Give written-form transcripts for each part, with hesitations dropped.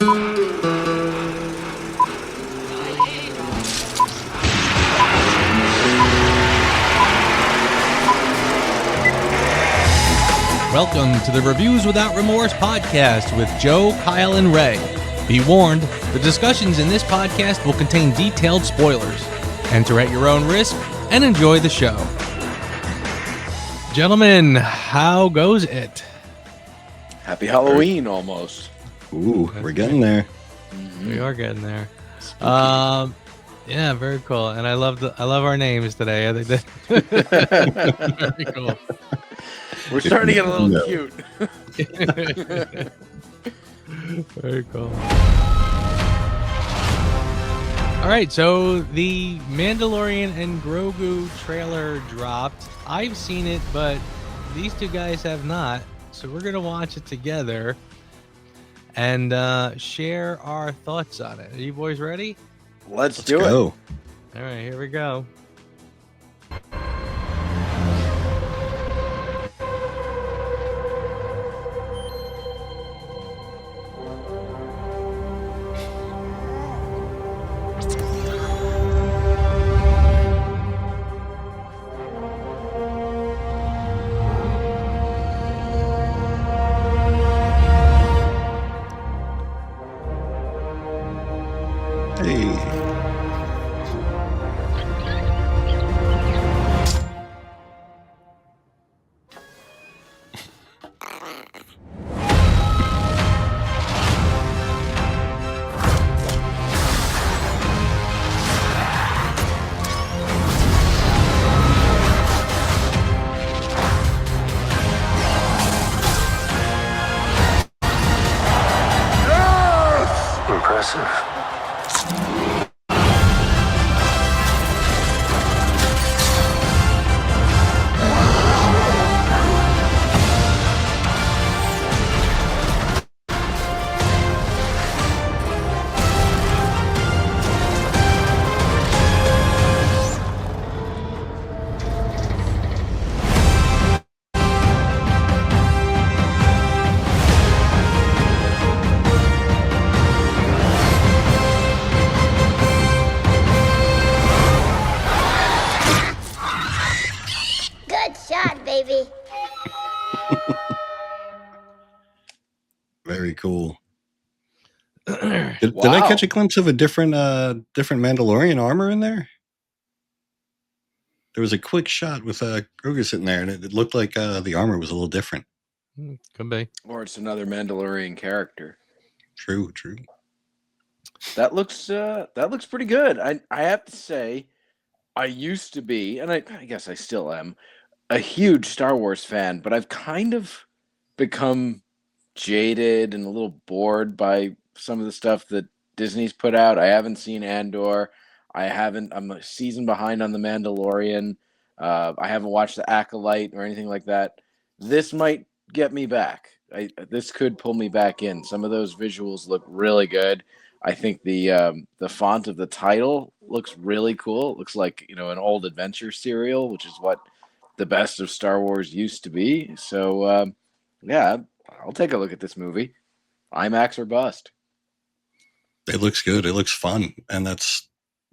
Welcome to the Reviews Without Remorse podcast with Joe, Kyle, and Ray. Be warned, the discussions in this podcast will contain detailed spoilers. Enter at your own risk and enjoy the show. Gentlemen, how goes it? Happy Halloween, almost. Ooh, we're getting there. Mm-hmm. We are getting there. Yeah, very cool. And I love our names today. I think that very cool. We're starting to get a little cute. Very cool. All right, so the Mandalorian and Grogu trailer dropped. I've seen it, but these two guys have not. So we're going to watch it together and share our thoughts on it. Are you boys ready? Let's do it. All right, here we go. Very cool. Did I catch a glimpse of a different Mandalorian armor in there? There was a quick shot with Grogu sitting there, and it looked like the armor was a little different. Could be. Or it's another Mandalorian character. True. That looks pretty good. I have to say, I used to be, and I guess I still am, a huge Star Wars fan, but I've kind of become jaded and a little bored by some of the stuff that Disney's put out. I haven't seen Andor. I'm a season behind on The Mandalorian. I haven't watched The Acolyte or anything like that. This might get me back. This could pull me back in. Some of those visuals look really good. I think the font of the title looks really cool. It looks like, an old adventure serial, which is what the best of Star Wars used to be. So, yeah, I'll take a look at this movie. IMAX or bust. It looks good. It looks fun, and that's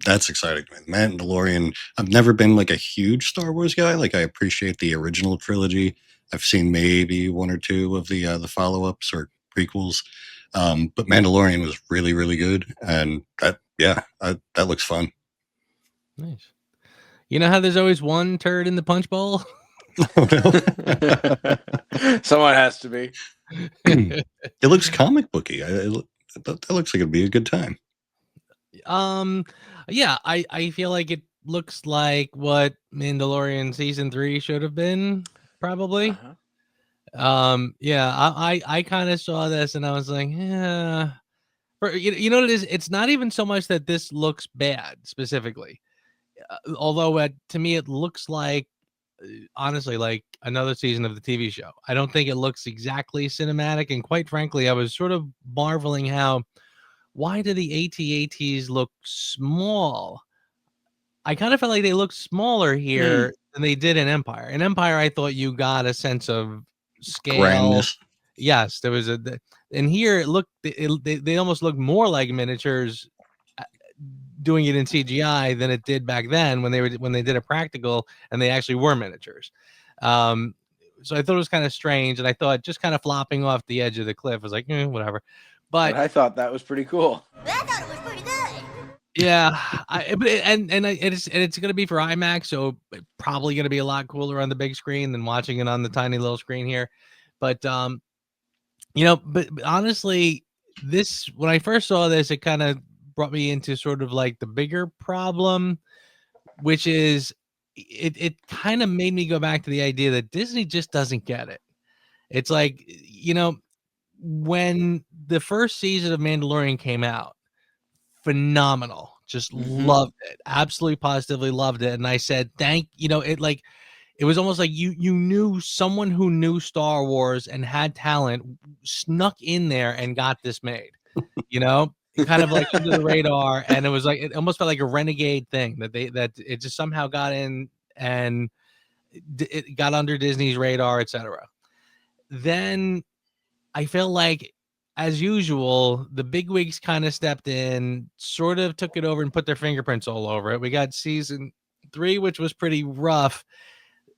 exciting. Mandalorian. I've never been like a huge Star Wars guy. Like, I appreciate the original trilogy. I've seen maybe one or two of the follow-ups or prequels, but Mandalorian was really, really good, and that looks fun. Nice. You know how there's always one turd in the punch bowl? Oh, no. Someone has to be. It looks comic booky. That looks like it'd be a good time. Yeah, I feel like it looks like what Mandalorian season 3 should have been, probably. Yeah, I kind of saw this and I was like, yeah. You know what it is? It's not even so much that this looks bad specifically, although to me it looks like, honestly, like another season of the TV show. I don't think it looks exactly cinematic, and quite frankly, I was sort of marveling why do the AT-ATs look small? I kind of felt like they looked smaller here than they did in Empire. In Empire, I thought you got a sense of scale. Grandness. Yes, there was and here it looked they almost looked more like miniatures doing it in CGI than it did back then when they did a practical and they actually were miniatures. Um, so I thought it was kind of strange, and I thought just kind of flopping off the edge of the cliff was like whatever. But But I thought that was pretty cool. I thought it was pretty good. yeah, it's gonna be for IMAX, so probably gonna be a lot cooler on the big screen than watching it on the tiny little screen here. But but honestly, this when I first saw this, it kind of brought me into sort of like the bigger problem, which is it kind of made me go back to the idea that Disney just doesn't get it. It's like, when the first season of Mandalorian came out, phenomenal. Just loved it. Absolutely positively loved it. And I said, it was almost like you knew someone who knew Star Wars and had talent snuck in there and got this made. Kind of like under the radar, and it was like it almost felt like a renegade thing that it just somehow got in and it got under Disney's radar, etc. Then I feel like, as usual, the bigwigs kind of stepped in, sort of took it over and put their fingerprints all over it. We got season 3, which was pretty rough.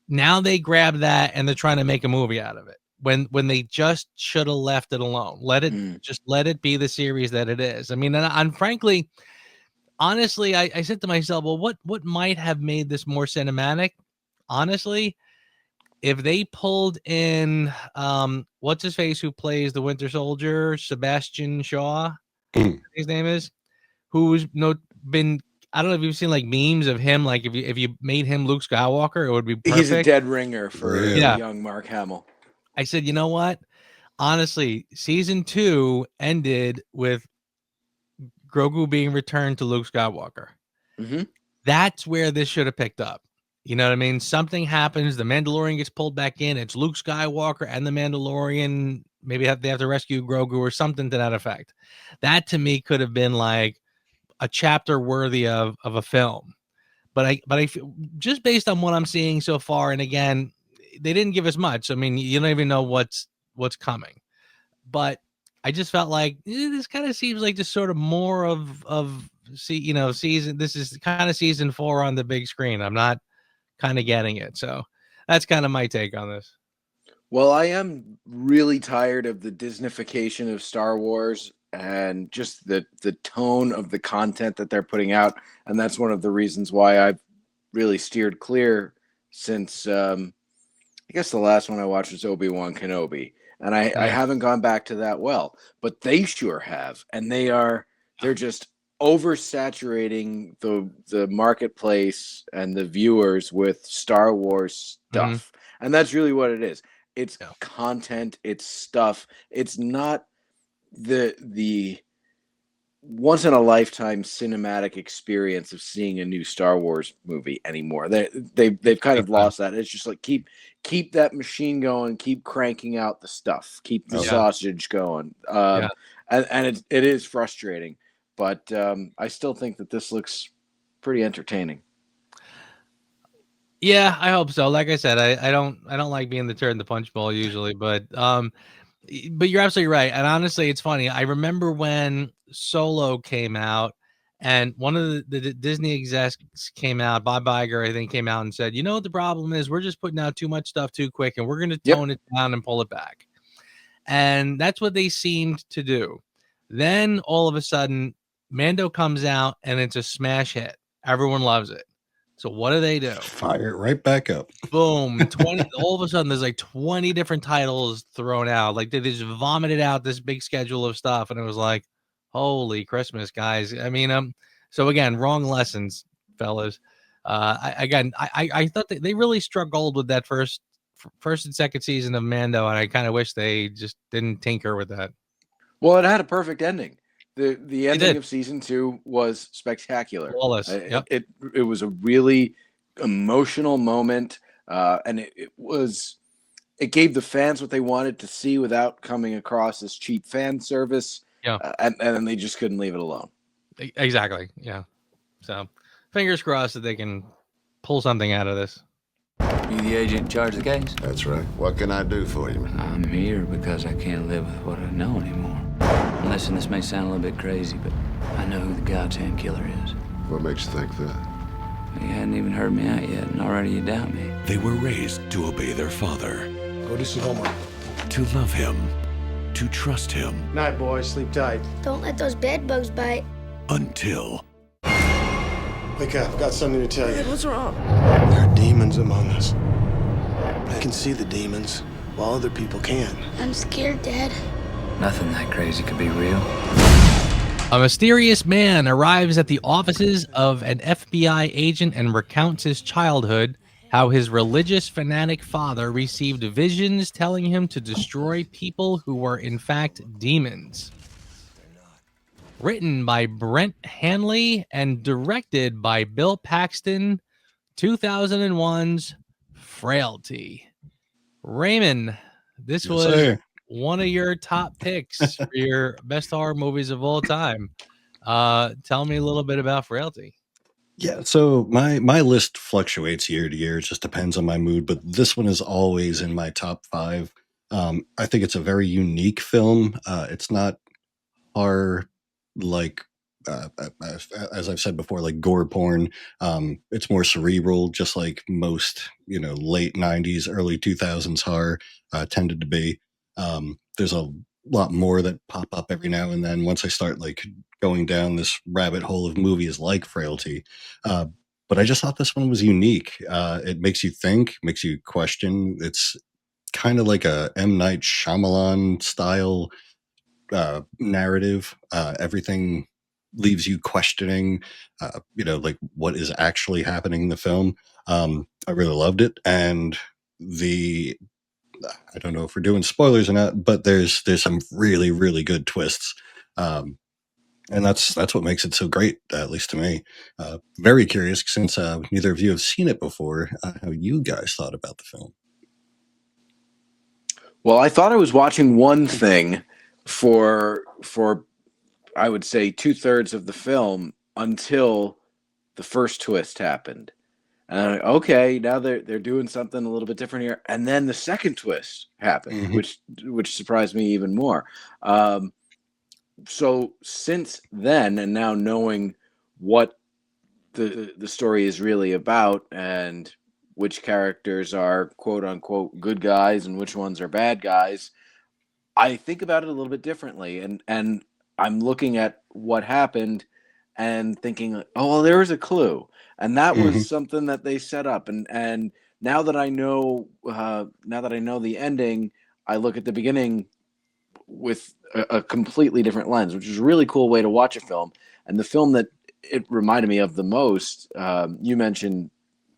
Now they grab that and they're trying to make a movie out of it when they just should have left it alone. Let it be the series that it is. I mean, and frankly, honestly, I said to myself, well, what might have made this more cinematic? Honestly, if they pulled in what's his face who plays the Winter Soldier, Sebastian Shaw, his name is, who's been, I don't know if you've seen like memes of him, like if you made him Luke Skywalker, it would be perfect. He's a dead ringer for young Mark Hamill. I said, you know what? Honestly, season 2 ended with Grogu being returned to Luke Skywalker. That's where this should have picked up. You know what I mean? Something happens. The Mandalorian gets pulled back in. It's Luke Skywalker and the Mandalorian. Maybe they have to rescue Grogu or something to that effect. That to me could have been like a chapter worthy of a film. But I just based on what I'm seeing so far, and again, they didn't give us much. I mean, you don't even know what's coming. But I just felt like this kind of seems like just sort of more of season. This is kind of season 4 on the big screen. I'm not kind of getting it. So that's kind of my take on this. Well, I am really tired of the Disneyfication of Star Wars and just the tone of the content that they're putting out. And that's one of the reasons why I've really steered clear since I guess the last one I watched was Obi-Wan Kenobi. And I haven't gone back to that well, but they sure have. And they're just oversaturating the marketplace and the viewers with Star Wars stuff. And that's really what it is. It's content, it's stuff. It's not the once in a lifetime cinematic experience of seeing a new Star Wars movie anymore. They've kind of lost that. It's just like keep that machine going, keep cranking out the stuff, keep the sausage going. And it is frustrating, but I still think that this looks pretty entertaining. Yeah, I hope so. Like I said, I don't like being the turd in the punch bowl usually, but you're absolutely right. And honestly, it's funny. I remember when Solo came out, and one of the Disney execs came out, Bob Iger, I think, came out and said, you know what the problem is? We're just putting out too much stuff too quick, and we're going to tone it down and pull it back. And that's what they seemed to do. Then all of a sudden, Mando comes out, and it's a smash hit. Everyone loves it. So what do? Fire it right back up. Boom. 20 all of a sudden there's like 20 different titles thrown out. Like they just vomited out this big schedule of stuff, and it was like, holy Christmas, guys. I mean, so again, wrong lessons, fellas. I thought they really struggled with that first and second season of Mando, and I kind of wish they just didn't tinker with that. Well, it had a perfect ending. The ending of season 2 was spectacular. Flawless. It was a really emotional moment, and it gave the fans what they wanted to see without coming across as cheap fan service. And then they just couldn't leave it alone. Exactly. Yeah. So fingers crossed that they can pull something out of this. You the agent in charge of the case? That's right. What can I do for you, man? I'm here because I can't live with what I know anymore. And listen, this may sound a little bit crazy, but I know who the goddamn killer is. What makes you think that? You hadn't even heard me out yet, and already you doubt me. They were raised to obey their father, Go do some homework. to love him, to trust him, Night, boys. Sleep tight. Don't let those bed bugs bite. until Wake up. I've got something to tell you. What's wrong? There are demons among us. I can see the demons, while other people can't. I'm scared, Dad. Nothing that crazy could be real. A mysterious man arrives at the offices of an FBI agent and recounts his childhood, how his religious fanatic father received visions telling him to destroy people who were in fact demons. Written by Brent Hanley and directed by Bill Paxton, 2001's Frailty. Raymond, this Yes, was sir. one of your top picks for your best horror movies of all time. Tell me a little bit about Frailty. Yeah, so my list fluctuates year to year. It just depends on my mood, but this one is always in my top 5. I think it's a very unique film. It's not horror like as I've said before, like gore porn. It's more cerebral, just like most late '90s, early 2000s horror tended to be. There's a lot more that pop up every now and then once I start like going down this rabbit hole of movies like Frailty. But I just thought this one was unique. It makes you think, makes you question. It's kind of like a M. Night Shyamalan style narrative. Everything leaves you questioning, like what is actually happening in the film. I really loved it, and I don't know if we're doing spoilers or not, but there's some really really good twists, and that's what makes it so great, at least to me. Very curious, since neither of you have seen it before, how you guys thought about the film. Well, I thought I was watching one thing for I would say 2/3 of the film until the first twist happened. And I'm like, okay, now they're doing something a little bit different here. And then the second twist happened, which surprised me even more. So since then, and now knowing what the story is really about and which characters are quote unquote good guys and which ones are bad guys, I think about it a little bit differently. And I'm looking at what happened and thinking, oh, well, there was a clue. And that was something that they set up. And now that I know the ending, I look at the beginning with a completely different lens, which is a really cool way to watch a film. And the film that it reminded me of the most, you mentioned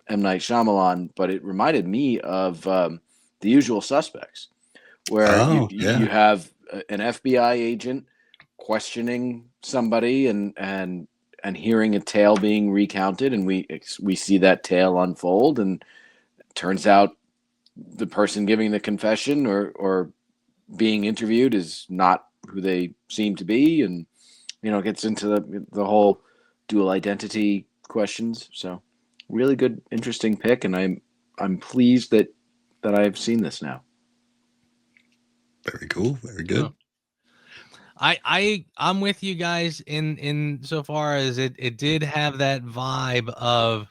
M. Night Shyamalan, but it reminded me of The Usual Suspects, where you have an FBI agent questioning somebody and hearing a tale being recounted, and we see that tale unfold, and it turns out the person giving the confession or being interviewed is not who they seem to be, and gets into the whole dual identity questions. So really good, interesting pick, and I'm pleased that I've seen this now. Very cool, very good. I'm with you guys in so far as it did have that vibe of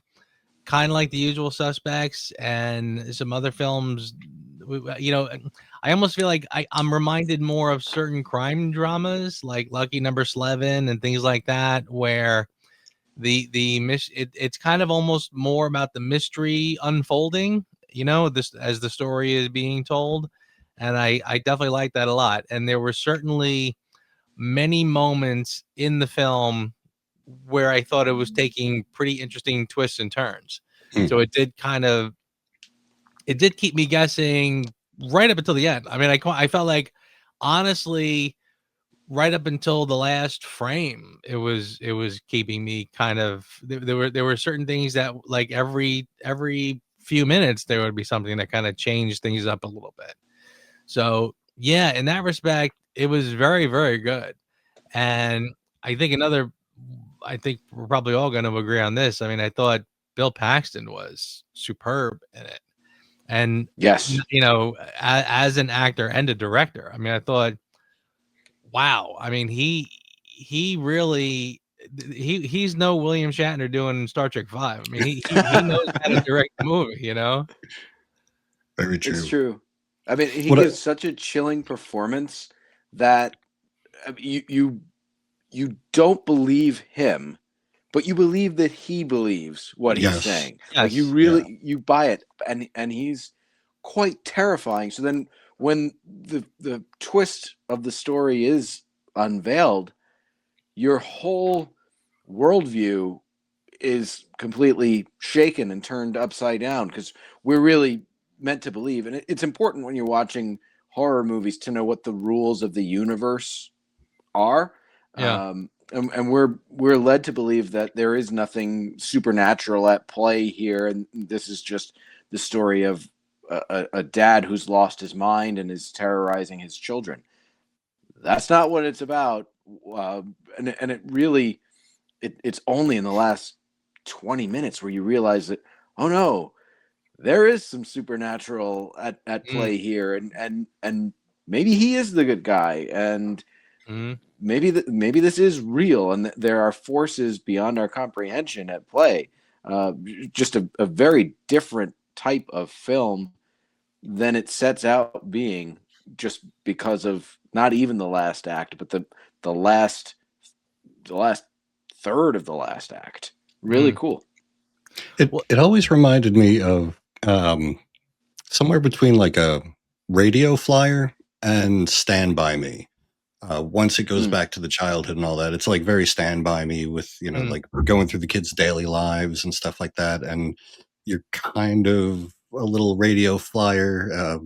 kind of like The Usual Suspects and some other films. I almost feel like I'm reminded more of certain crime dramas like Lucky Number 11 and things like that, where it's kind of almost more about the mystery unfolding, this as the story is being told. And I definitely like that a lot. And there were certainly many moments in the film where I thought it was taking pretty interesting twists and turns. So it did keep me guessing right up until the end. I mean, I felt like, honestly, right up until the last frame, it was keeping me kind of, there were certain things that like every few minutes there would be something that kind of changed things up a little bit. So yeah, in that respect, it was very, very good. And I think we're probably all going to agree on this. I mean, I thought Bill Paxton was superb in it. And Yes. you know, as an actor and a director, I mean, I thought, wow. I mean, he really he's no William Shatner doing Star Trek 5. I mean, he knows how to direct a movie, you know? Very It's true. true. I mean, he What? gives such a chilling performance that you don't believe him, but you believe that he believes what he's Yes. saying. Like you Yes. really you buy it, and he's quite terrifying. So then when the twist of the story is unveiled, your whole worldview is completely shaken and turned upside down because we're really meant to believe, and it's important when you're watching horror movies to know what the rules of the universe are. Yeah. And we're led to believe that there is nothing supernatural at play here, and this is just the story of a dad who's lost his mind and is terrorizing his children. That's not what it's about, and it really it's only in the last 20 minutes where you realize that, oh no, there is some supernatural at Mm, play here, and maybe he is the good guy, and mhm. maybe this is real, and there are forces beyond our comprehension at play. Just a very different type of film than it sets out being, just because of not even the last act, but the last the last third of the last act. Really Mm. cool. It always reminded me of somewhere between like a Radio Flyer and Stand By Me. Once it goes Mm. back to the childhood and all that, it's like very Stand By Me with, Mm. like we're going through the kids' daily lives and stuff like that. And you're kind of a little Radio Flyer.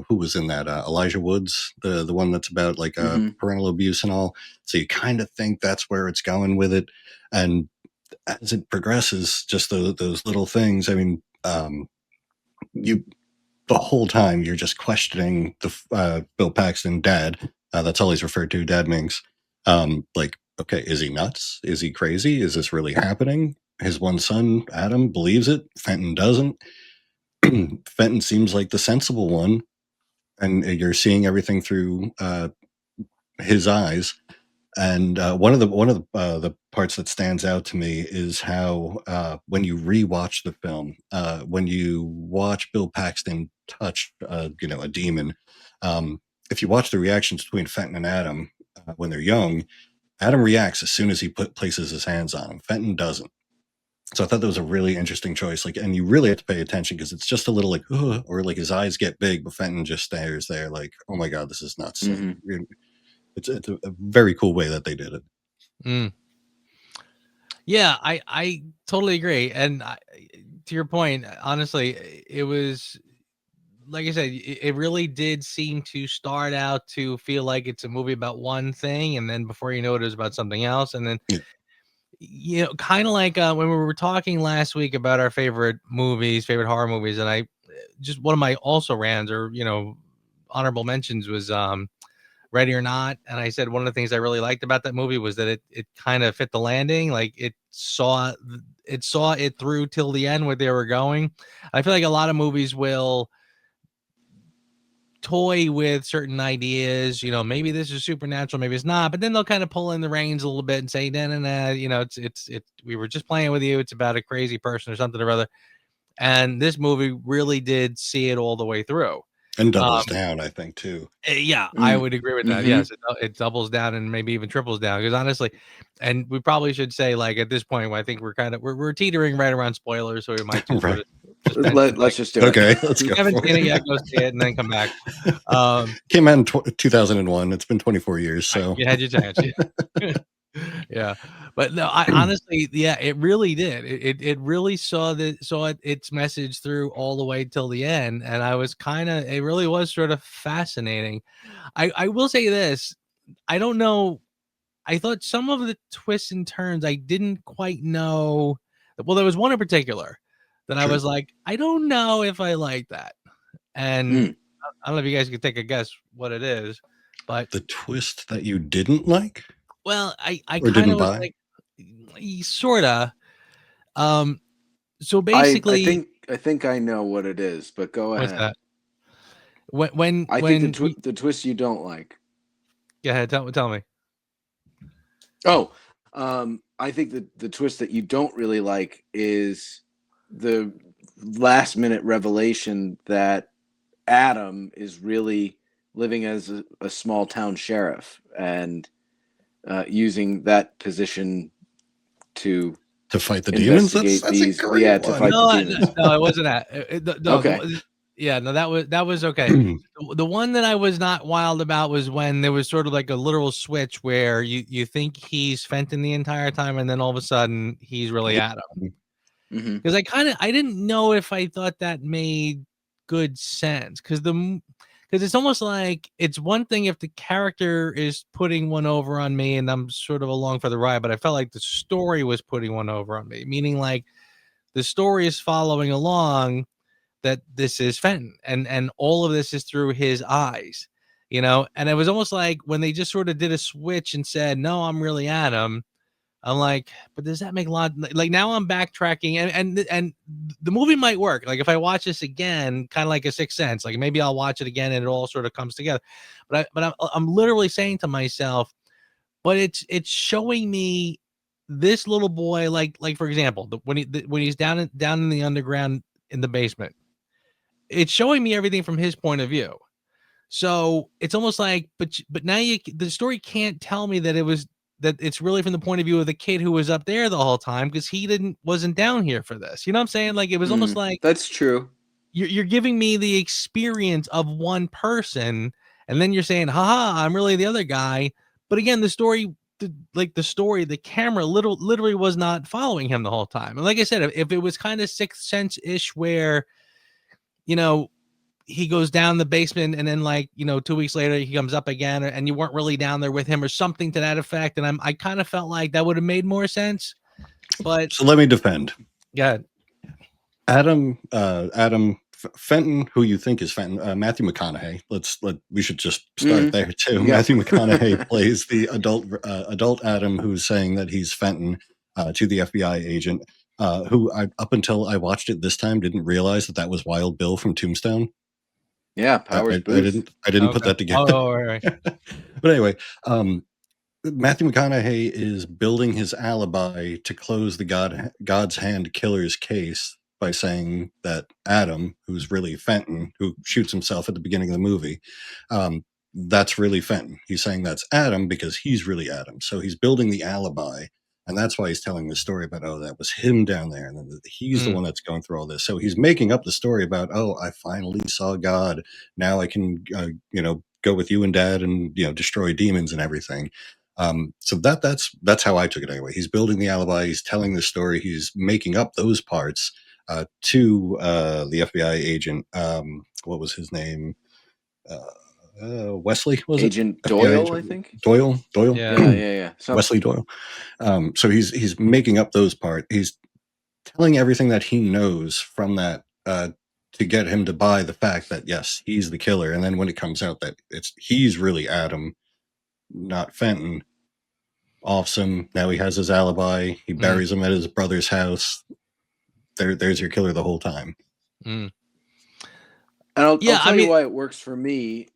Who was in that? Elijah Woods, the one that's about like Mm-hmm. parental abuse and all. So you kind of think that's where it's going with it. And as it progresses, just those little things. I mean, you the whole time you're just questioning the Bill Paxton dad. That's all he's referred to, Dad Minks. Like, okay, is he nuts? Is he crazy? Is this really happening? His one son, Adam, believes it. Fenton doesn't. Fenton seems like the sensible one, and you're seeing everything through his eyes. And one of the parts that stands out to me is how when you rewatch the film, when you watch Bill Paxton touch a demon, if you watch the reactions between Fenton and Adam when they're young, Adam reacts as soon as he places his hands on him. Fenton doesn't. So I thought that was a really interesting choice. Like, and you really have to pay attention because it's just a little like, "Ugh," or like his eyes get big, but Fenton just stares there like, oh my god, this is nuts. Like, Mm-hmm. it's a very cool way that they did it. Mm. Yeah, I totally agree. And to your point, honestly, it was like I said, it really did seem to start out to feel like it's a movie about one thing, and then before you know it was about something else, and then Yeah. you know, kind of like when we were talking last week about our favorite movies, favorite horror movies, and I just one of my also rans or honorable mentions was Ready or Not, and I said one of the things I really liked about that movie was that it kind of fit the landing, like it saw it through till the end where they were going. I feel like a lot of movies will toy with certain ideas, maybe this is supernatural, maybe it's not, but then they'll kind of pull in the reins a little bit and say, nah, it's we were just playing with you. It's about a crazy person or something or other. And this movie really did see it all the way through. And doubles down, I think, too. Yeah, I would agree with that. Mm-hmm. Yes, it doubles down and maybe even triples down because honestly, and we probably should say like at this point, I think we're teetering right around spoilers, so we might just Right. just mention Let's just do it. Okay, let's if you go. haven't for seen it it. yet, go see it and then come back. Came out in 2001. It's been 24 years, so You had your chance. Yeah, but no, I honestly, yeah, it really did. It really saw its message through all the way till the end, and I was it really was sort of fascinating. I will say this, I don't know. I thought some of the twists and turns I didn't quite know. Well, there was one in particular that I Sure. was like, I don't know if I like that, and Mm. I don't know if you guys could take a guess what it is, but The twist that you didn't like well, I or kind didn't of was buy? like, sorta. Um, So basically, I think I know what it is, but go what's ahead. that? When I when think the twist you don't like. go ahead, tell me. Oh, I think the twist that you don't really like is the last minute revelation that Adam is really living as a small town sheriff and using that position to fight the demons. investigate That's a these. great Yeah, to one. fight the No, demons. no, it wasn't that. No, Okay. yeah, no, that was okay. The one that I was not wild about was when there was sort of like a literal switch where you think he's Fenton the entire time, and then all of a sudden he's really Adam. Hmm. Because I didn't know if I thought that made good sense. Because it's almost like it's one thing if the character is putting one over on me and I'm sort of along for the ride, but I felt like the story was putting one over on me, meaning like the story is following along that this is Fenton and all of this is through his eyes, and it was almost like when they just sort of did a switch and said, no, I'm really Adam. I'm like, but does that make a lot? Like now I'm backtracking and the movie might work. Like if I watch this again, kind of like a Sixth Sense, like maybe I'll watch it again and it all sort of comes together. But I'm literally saying to myself, but it's showing me this little boy, like for example, when he's down in the underground in the basement, it's showing me everything from his point of view. So it's almost like, but now the story can't tell me that it's really from the point of view of the kid who was up there the whole time because he wasn't down here for this. You know what I'm saying? Like it was almost like That's true. you're giving me the experience of one person, and then you're saying, haha, I'm really the other guy. But again, the camera literally was not following him the whole time. And like I said, if it was kind of Sixth Sense ish, where you know he goes down the basement and then 2 weeks later he comes up again, and you weren't really down there with him or something to that effect, and I kind of felt like that would have made more sense. But So let me defend yeah, Adam Fenton, who you think is Fenton, Matthew McConaughey. We should just start there too. Yep. Matthew McConaughey plays the adult Adam, who's saying that he's Fenton to the FBI agent, who up until I watched it this time didn't realize that was Wild Bill from Tombstone. Yeah, Powers Booth. I didn't put okay. that together. Oh, right. But anyway, Matthew McConaughey is building his alibi to close the God's Hand killer's case by saying that Adam, who's really Fenton, who shoots himself at the beginning of the movie, that's really Fenton. He's saying that's Adam because he's really Adam. So he's building the alibi, and that's why he's telling the story about, oh, that was him down there, and he's the one that's going through all this. So he's making up the story about, oh, I finally saw God. Now I can, go with you and Dad and destroy demons and everything. So that's how I took it anyway. He's building the alibi. He's telling the story. He's making up those parts to the FBI agent. What was his name? Wesley, was Agent it? Doyle, I think. Doyle. Yeah. Wesley Doyle. So he's making up those parts. He's telling everything that he knows from that to get him to buy the fact that yes, he's the killer. And then when it comes out that he's really Adam, not Fenton. Awesome. Now he has his alibi. He buries him at his brother's house. There's your killer the whole time. And I'll tell you why it works for me.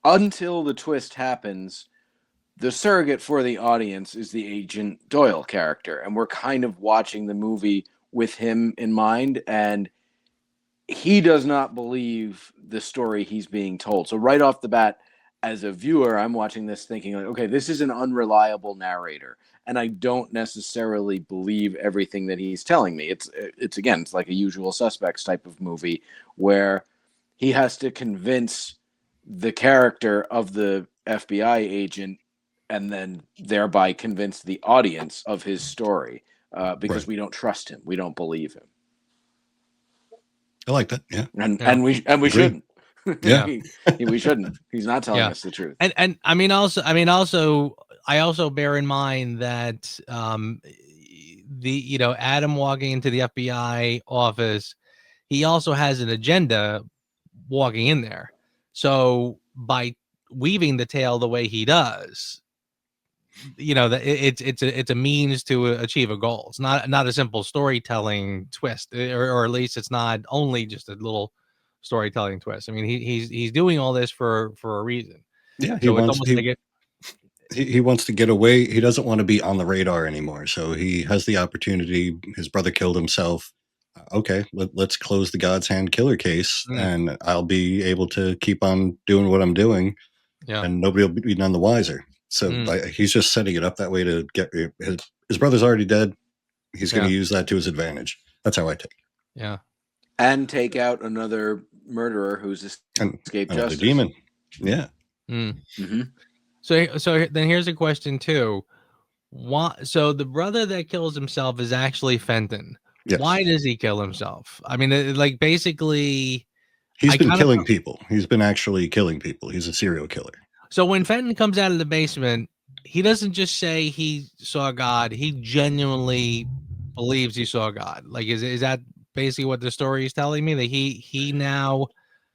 Until the twist happens, the surrogate for the audience is the Agent Doyle character, and we're kind of watching the movie with him in mind, and he does not believe the story he's being told. So right off the bat, as a viewer, I'm watching this thinking like, okay, this is an unreliable narrator, and I don't necessarily believe everything that he's telling me. It's like a Usual Suspects type of movie where he has to convince the character of the FBI agent and then thereby convince the audience of his story because we don't trust him. We don't believe him. I like that. Yeah. And we shouldn't. Yeah. We shouldn't. He's not telling us the truth. And I also bear in mind that Adam walking into the FBI office, he also has an agenda walking in there. So by weaving the tale the way he does, that it's a means to achieve a goal. It's not a simple storytelling twist, or at least it's not only just a little storytelling twist. I mean, he's doing all this for a reason. Yeah, So it's almost like it. he wants to get away. He doesn't want to be on the radar anymore. So he has the opportunity. His brother killed himself. Okay, let's close the God's Hand killer case, and I'll be able to keep on doing what I'm doing, Yeah. and nobody will be none the wiser. So he's just setting it up that way to get his brother's already dead. He's going to use that to his advantage. That's how I take it. Yeah. And take out another murderer who's escaped justice. Demon. Yeah. Mm-hmm. So then here's a question too. So the brother that kills himself is actually Fenton. Yes. Why does he kill himself? I mean, like basically, he's been killing people. He's been actually killing people. He's a serial killer. So when Fenton comes out of the basement, he doesn't just say he saw God. He genuinely believes he saw God. Like, is that basically what the story is telling me? That he now,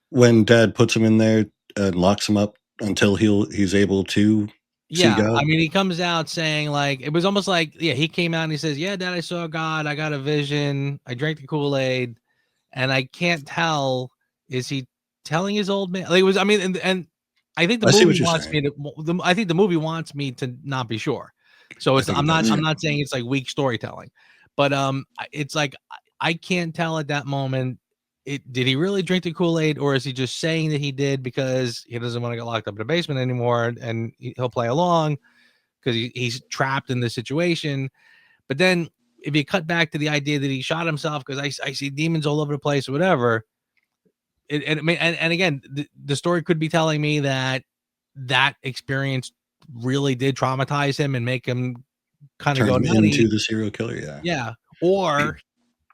when Dad puts him in there and locks him up until he's able to see God. I mean, he comes out saying, like, it was almost like, he came out and he says, yeah, Dad, I saw God. I got a vision. I drank the Kool-Aid, and I can't tell. Is he telling his old man? Like, it was. I mean, and I think the movie wants me to. I think the movie wants me to not be sure. So it's. I'm not saying it's like weak storytelling, but it's like I can't tell at that moment. Did he really drink the Kool-Aid, or is he just saying that he did because he doesn't want to get locked up in the basement anymore, and he'll play along because he's trapped in this situation? But then if you cut back to the idea that he shot himself because I see demons all over the place or whatever, and again, the story could be telling me that experience really did traumatize him and make him kind of go into the serial killer. Yeah. Or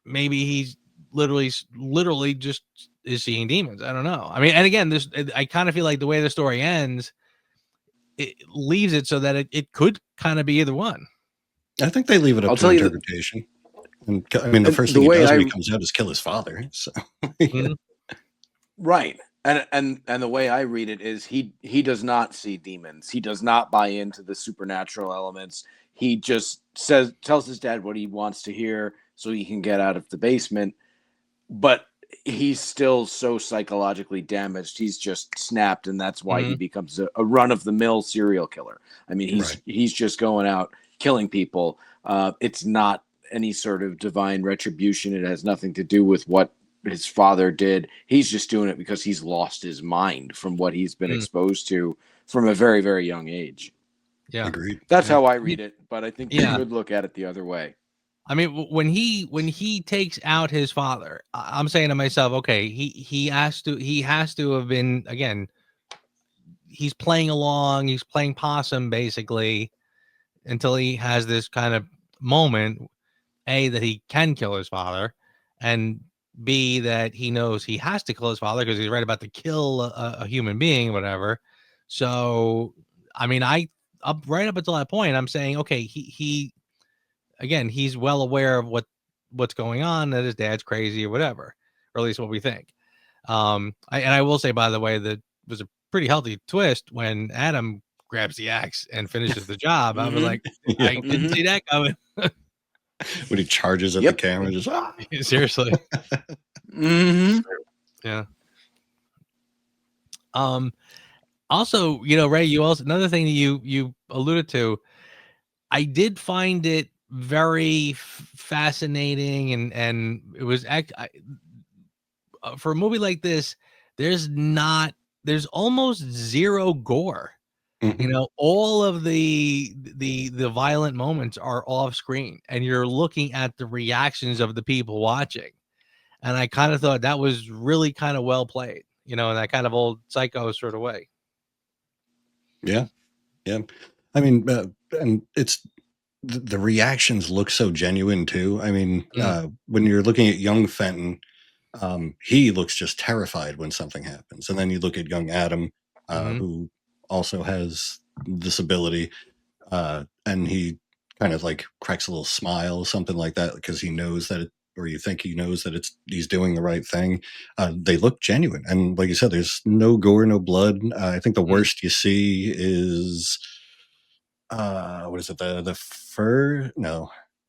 maybe he's literally just is seeing demons. I don't know. I mean, and again, I kind of feel like the way the story ends, it leaves it so that it could kind of be either one. I think they leave it up to interpretation. And I mean, the first thing he does when he comes out is kill his father. So. Right. And the way I read it is he does not see demons. He does not buy into the supernatural elements. He just tells his dad what he wants to hear so he can get out of the basement. But he's still so psychologically damaged. He's just snapped, and that's why he becomes a run-of-the-mill serial killer. I mean, he's just going out killing people. It's not any sort of divine retribution. It has nothing to do with what his father did. He's just doing it because he's lost his mind from what he's been exposed to from a very, very young age. Yeah, agreed. That's how I read it, but I think you could look at it the other way. I mean, when he takes out his father, I'm saying to myself, okay, he has to have been, again, he's playing along, he's playing possum basically until he has this kind of moment, A, that he can kill his father, and B, that he knows he has to kill his father because he's right about to kill a human being, whatever. So, I mean, right up until that point, I'm saying, okay, he again, he's well aware of what's going on, that his dad's crazy or whatever, or at least what we think. I will say, by the way, that was a pretty healthy twist when Adam grabs the axe and finishes the job. I was like, I didn't see that coming. When he charges at the camera, just seriously. Yeah. Also, Ray, another thing that you alluded to, I did find it very fascinating, and it was for a movie like this, there's almost zero gore. All of the violent moments are off screen, and you're looking at the reactions of the people watching. And I kind of thought that was really kind of well played, in that kind of old Psycho sort of way. Yeah. I mean, and it's the reactions look so genuine too. I mean, when you're looking at young Fenton, he looks just terrified when something happens, and then you look at young Adam, who also has this ability, and he kind of like cracks a little smile, something like that, because he knows that or you think he knows that he's doing the right thing. They look genuine, and like you said, there's no gore, no blood. I think the worst you see is what is it?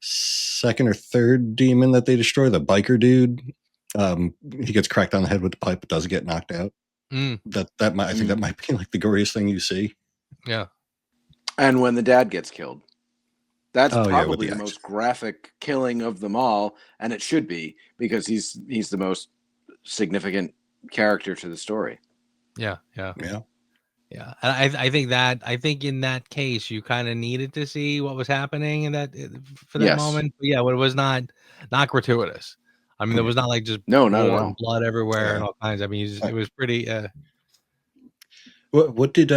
Second or third demon that they destroy, the biker dude. He gets cracked on the head with the pipe, but doesn't get knocked out. Mm, I think that might be like the goriest thing you see. yeah. And when the dad gets killed, that's Oh, yeah, with probably the the axe. most graphic killing of them all, and it should be because he's the most significant character to the story. Yeah. Yeah. Yeah. Yeah. And I think in that case, you kind of needed to see what was happening in that for that Yes. moment. But yeah, it was not gratuitous. I mean, there was not like just No, not at gore all. and blood everywhere and Yeah. all kinds. I mean, it was pretty. What did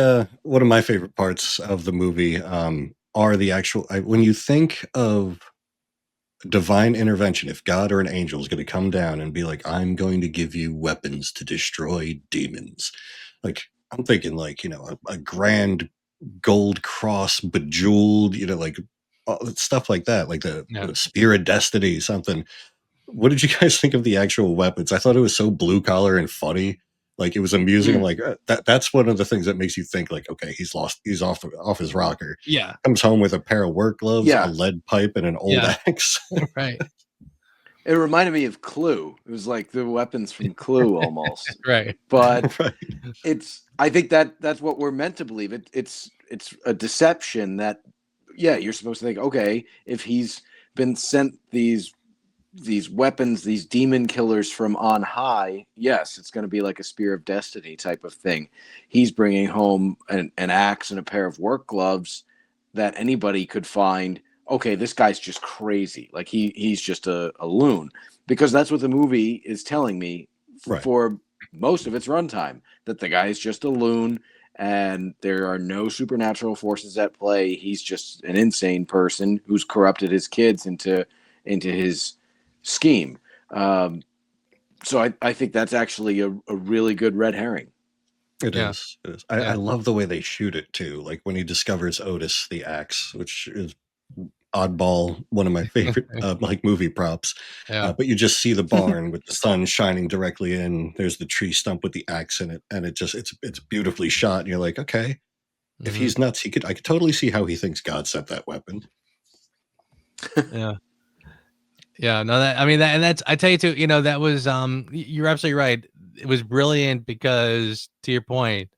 one of my favorite parts of the movie are the actual when you think of divine intervention, if God or an angel is going to come down and be like, I'm going to give you weapons to destroy demons, like I'm thinking like, a grand gold cross bejeweled, like stuff like that, like the Yeah. spear of destiny, something. What did you guys think of the actual weapons? I thought it was so blue collar and funny. Like it was amusing. I'm like, that's one of the things that makes you think like, okay, he's off his rocker. Yeah. Comes home with a pair of work gloves, Yeah. a lead pipe, and an old Yeah. axe. Right. It reminded me of Clue. It was like the weapons from Clue almost. Right. But Right. I think that's what we're meant to believe. It's a deception that, yeah, you're supposed to think, okay, if he's been sent these weapons, these demon killers from on high, yes, it's going to be like a spear of destiny type of thing. He's bringing home an axe and a pair of work gloves that anybody could find. Okay, this guy's just crazy. Like he's just a loon, because that's what the movie is telling me Right. for most of its runtime, that the guy is just a loon and there are no supernatural forces at play. He's just an insane person who's corrupted his kids into his scheme. So I think that's actually a really good red herring. It Yeah. is. It is. I love the way they shoot it too. Like when he discovers Otis the axe, which is oddball, one of my favorite like movie props. Yeah. But you just see the barn with the sun shining directly in. There's the tree stump with the axe in it, and it's beautifully shot. And you're like, okay, if Mhm. he's nuts, I could totally see how he thinks God set that weapon. Yeah. Yeah, no, I tell you too, that was you're absolutely right. It was brilliant because, to your point,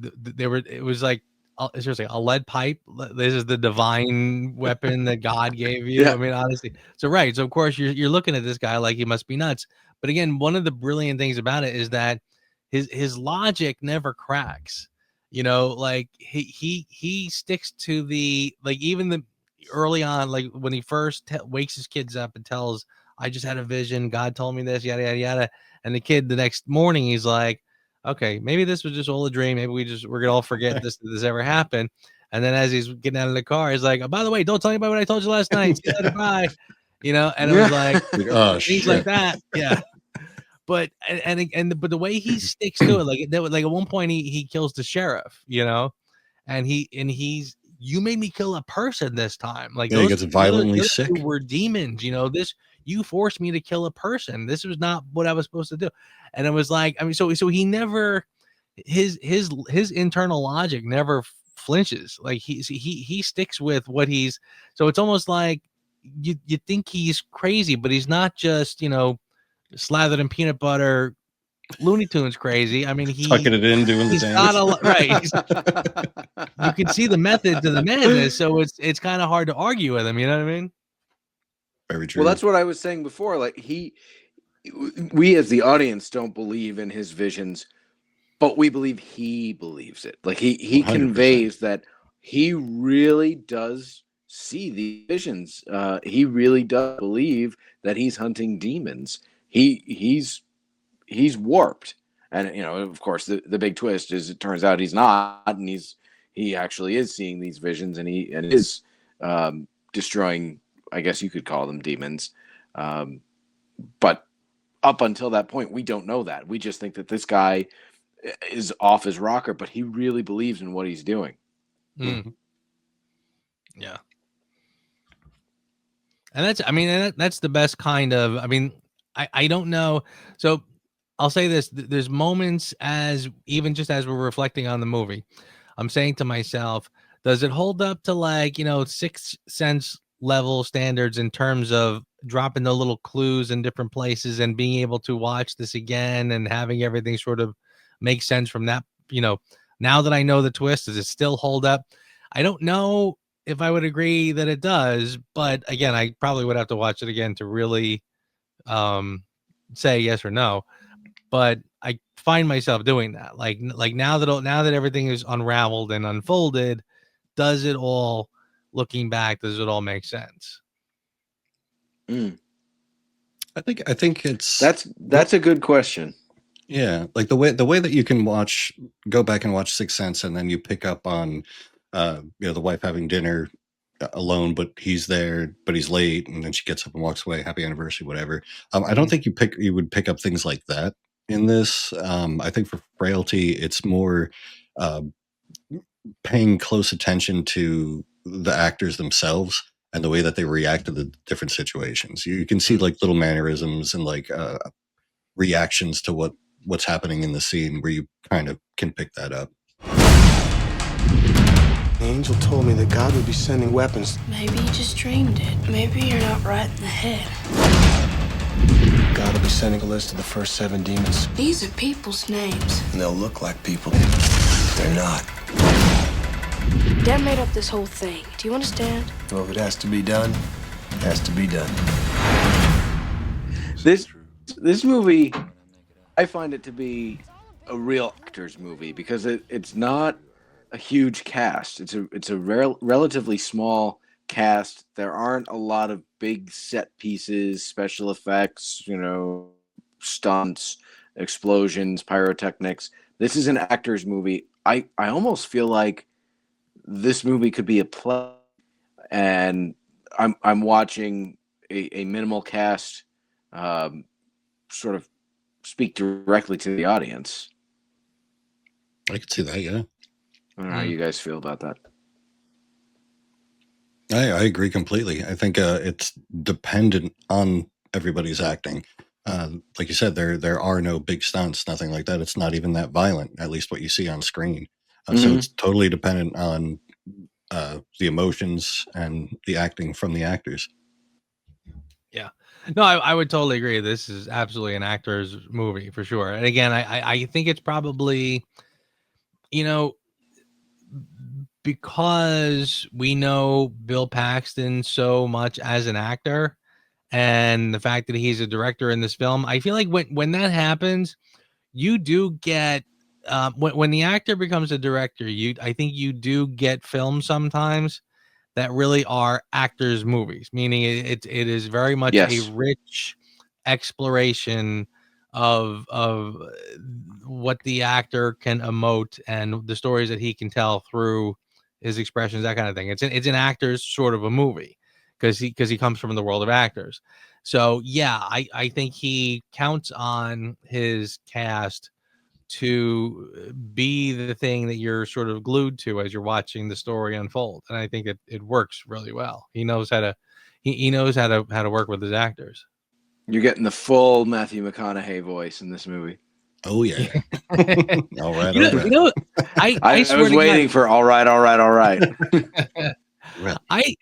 it was like seriously a lead pipe. This is the divine weapon that God gave you. Yeah. I mean, honestly. So right. So of course you're looking at this guy like he must be nuts. But again, one of the brilliant things about it is that his logic never cracks. Like he sticks to the, like, even the early on, like when he first wakes his kids up and tells, I just had a vision, God told me this, yada yada yada, and the kid the next morning he's like, okay, maybe this was just all a dream, maybe we're gonna all forget this ever happened. And then as he's getting out of the car, he's like, oh, by the way, don't tell anybody what I told you last night. See you later, bye. And it was like Oh things shit! like that. Yeah. But but the way he sticks to it, like at one point he kills the sheriff, and he's, you made me kill a person this time. Like Yeah, he gets violently the other sick. two were demons, you forced me to kill a person. This was not what I was supposed to do. And it was like, I mean, so he never, his internal logic never flinches. Like he sticks with what he's, so it's almost like you think he's crazy, but he's not just, slathered in peanut butter Looney Tunes crazy. I mean, Tucking it in, doing the he's dance. got right. You can see the method to the madness, so it's kind of hard to argue with him. You know what I mean? Very true. Well, that's what I was saying before. Like we as the audience don't believe in his visions, but we believe he believes it. Like he 100%. conveys that he really does see the visions. He really does believe that he's hunting demons. He's warped, and of course the big twist is it turns out he's not, and he actually is seeing these visions, and he is destroying, I guess you could call them demons, but up until that point we don't know that. We just think that this guy is off his rocker, but he really believes in what he's doing. Mm. Yeah. And that's the best kind of, I don't know. So I'll say this, there's moments, as even just as we're reflecting on the movie, I'm saying to myself, does it hold up to like, Sixth Sense level standards in terms of dropping the little clues in different places and being able to watch this again and having everything sort of make sense from that, now that I know the twist, does it still hold up? I don't know if I would agree that it does, but again, I probably would have to watch it again to really say yes or no. But I find myself doing that. Like now that everything is unraveled and unfolded, does it all, looking back, does it all make sense? I think it's That's a good question. Yeah, like the way that you can go back and watch Sixth Sense, and then you pick up on, the wife having dinner alone, but he's there, but he's late, and then she gets up and walks away. Happy anniversary, whatever. I don't think you would pick up things like that in this. I think for Frailty, it's more uh, paying close attention to the actors themselves and the way that they react to the different situations. You can see like little mannerisms and like reactions to what's happening in the scene where you kind of can pick that up. The angel told me that God would be sending weapons. Maybe you just dreamed it. Maybe you're not right in the head. God will be sending a list of the first 7 demons, These are people's names. and they'll look like people. They're not. Dad made up this whole thing. Do you understand? Well, if it has to be done, it has to be done. This movie, I find it to be a real actors movie because it's not a huge cast. It's a relatively small cast. There aren't a lot of big set pieces, special effects, stunts, explosions, pyrotechnics. This is an actors movie. I almost feel like this movie could be a play, and I'm watching a minimal cast sort of speak directly to the audience. I could see that, yeah. I don't know how you guys feel about that. I agree completely. I think it's dependent on everybody's acting. Like you said, there are no big stunts, nothing like that. It's not even that violent, at least what you see on screen. So it's totally dependent on the emotions and the acting from the actors. Yeah. No, I would totally agree. This is absolutely an actor's movie for sure. And again, I think it's probably, because we know Bill Paxton so much as an actor and the fact that he's a director in this film, I feel like when that happens, you do get when the actor becomes a director, I think you do get films sometimes that really are actors' movies, meaning it is very much Yes. a rich exploration of what the actor can emote and the stories that he can tell through his expressions, that kind of thing. It's an actor's sort of a movie because he comes from the world of actors. So yeah, I think he counts on his cast to be the thing that you're sort of glued to as you're watching the story unfold, and I think it works really well. He knows how to he knows how to work with his actors. You're getting the full Matthew McConaughey voice in this movie. Oh yeah. All right. I swear was to waiting God, for all right.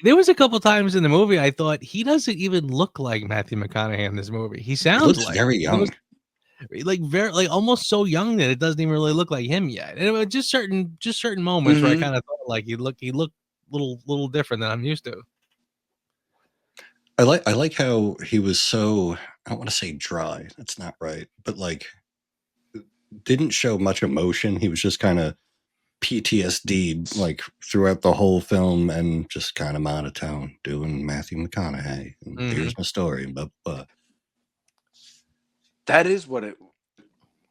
there was a couple times in the movie I thought he doesn't even look like Matthew McConaughey in this movie. He sounds He looks like very young. very almost so young that it doesn't even really look like him yet. And it was just certain moments where I kind of thought like he looked little different than I'm used to. I like how he was so, I don't want to say dry. That's not right. But like didn't show much emotion. He was just kind of PTSD like throughout the whole film and just kind of monotone doing Matthew McConaughey. And here's my story. But That is what it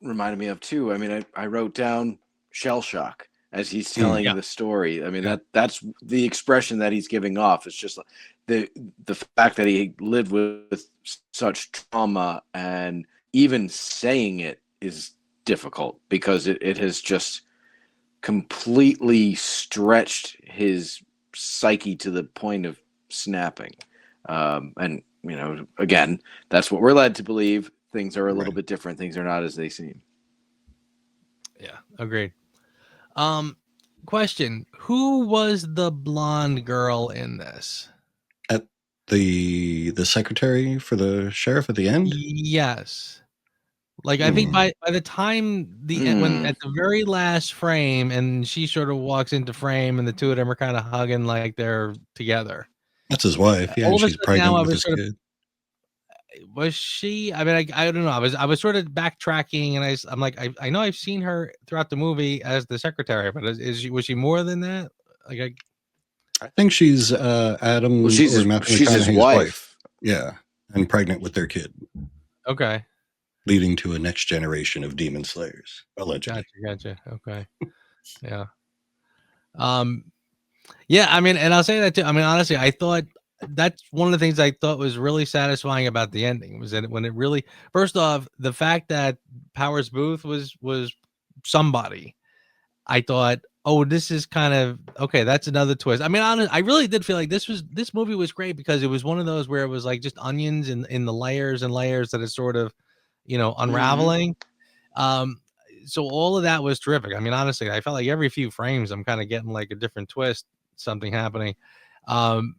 reminded me of too. I mean, I wrote down shell shock as he's telling the story. I mean, that's the expression that he's giving off. It's just the fact that he lived with such trauma, and even saying it is difficult because it has just completely stretched his psyche to the point of snapping. And again, that's what we're led to believe. Things are a little bit different. Things are not as they seem. Yeah, agreed. Question: who was the blonde girl in this? At the secretary for the sheriff at the end. Yes. Like, I think by the time when at the very last frame, and she sort of walks into frame, and the two of them are kind of hugging like they're together. That's his wife. Yeah, All and of a she's sudden now, pregnant I with was his sort of kid. was she? I mean, I don't know. I was sort of backtracking, and I'm like, I know I've seen her throughout the movie as the secretary, but was she more than that? Like, I think she's Adam Well, or Matthew she's his McConaughey's wife. wife. Yeah, and pregnant with their kid, okay, leading to a next generation of demon slayers, allegedly. gotcha. Okay, yeah. Yeah, I mean, and I'll say that too. I mean, honestly, I thought that's one of the things I thought was really satisfying about the ending was that when it really, first off, the fact that Powers Booth was somebody, I thought, oh, this is kind of okay. That's another twist. I mean, honestly, I really did feel like this movie was great because it was one of those where it was like just onions in the layers and layers that is sort of, unraveling. Um, so all of that was terrific. I mean, honestly, I felt like every few frames I'm kind of getting like a different twist, something happening. Um,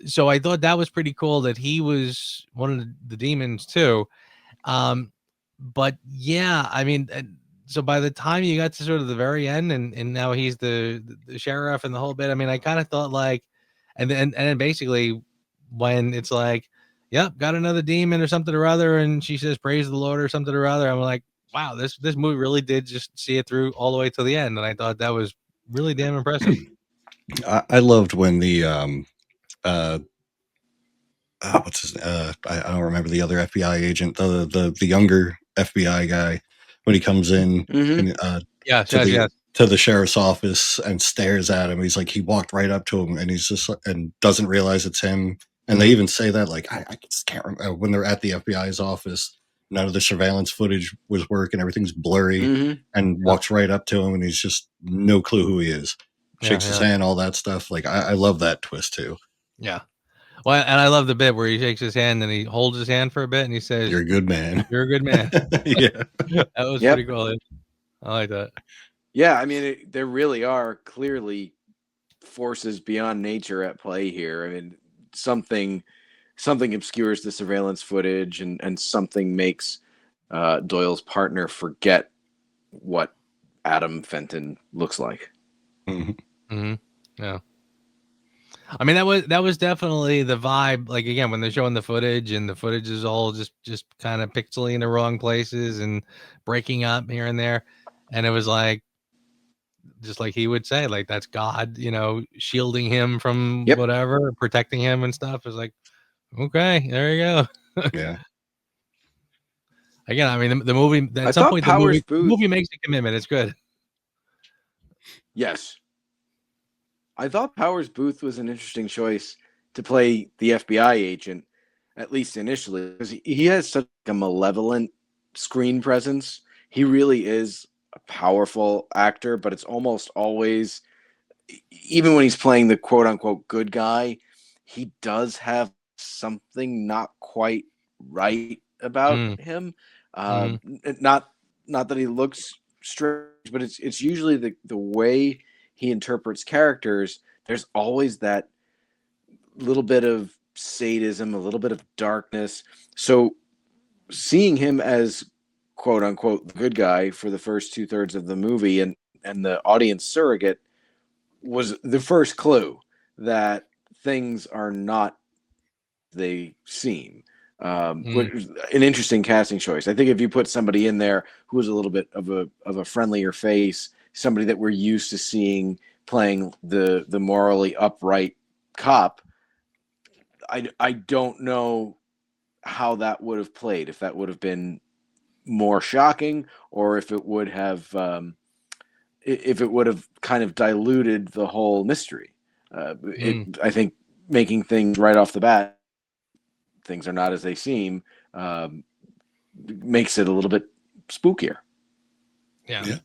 so I thought that was pretty cool that he was one of the demons too. Um, but yeah, I mean, so by the time you got to sort of the very end, and now he's the sheriff and the whole bit, I mean, I kind of thought like, and then basically when it's like, yep, got another demon or something or other, and she says praise the Lord or something or other, I'm like, wow, this movie really did just see it through all the way to the end, and I thought that was really damn impressive. I loved when the what's his I don't remember the other FBI agent, the younger FBI guy, when he comes in and, Yes, to yes, the yes. to the sheriff's office and stares at him. He's like, he walked right up to him and he's just and doesn't realize it's him. And they even say that, like, I just can't remember when they're at the FBI's office. None of the surveillance footage was working. Everything's blurry, and walks right up to him, and he's just no clue who he is. Shakes his hand, all that stuff. Like, I love that twist too. Yeah. Well, and I love the bit where he shakes his hand and he holds his hand for a bit and he says, You're a good man. "You're a good man." Yeah. That was pretty cool. I like that. Yeah, I mean, there really are clearly forces beyond nature at play here. I mean, something obscures the surveillance footage, and something makes Doyle's partner forget what Adam Fenton looks like. Yeah. I mean, that was definitely the vibe. Like, again, when they're showing the footage and the footage is all just kind of pixely in the wrong places and breaking up here and there, and it was like, just like he would say, like, that's God, shielding him from whatever, protecting him and stuff. It's like, okay, there you go. Yeah. Again, I mean, the movie at I some thought point Powers the movie makes a commitment. It's good. Yes. I thought Powers Booth was an interesting choice to play the FBI agent, at least initially, because he has such a malevolent screen presence. He really is a powerful actor, but it's almost always, even when he's playing the quote unquote good guy, he does have something not quite right about him. Not that he looks strange, but it's usually the way he interprets characters. There's always that little bit of sadism, a little bit of darkness. So seeing him as quote unquote the good guy for the first 2/3 of the movie, and the audience surrogate, was the first clue that things are not they seem. Which is an interesting casting choice. I think if you put somebody in there who was a little bit of a friendlier face, somebody that we're used to seeing playing the morally upright cop, I don't know how that would have played, if that would have been more shocking, or if it would have kind of diluted the whole mystery. I think making things right off the bat, things are not as they seem, makes it a little bit spookier. Yeah.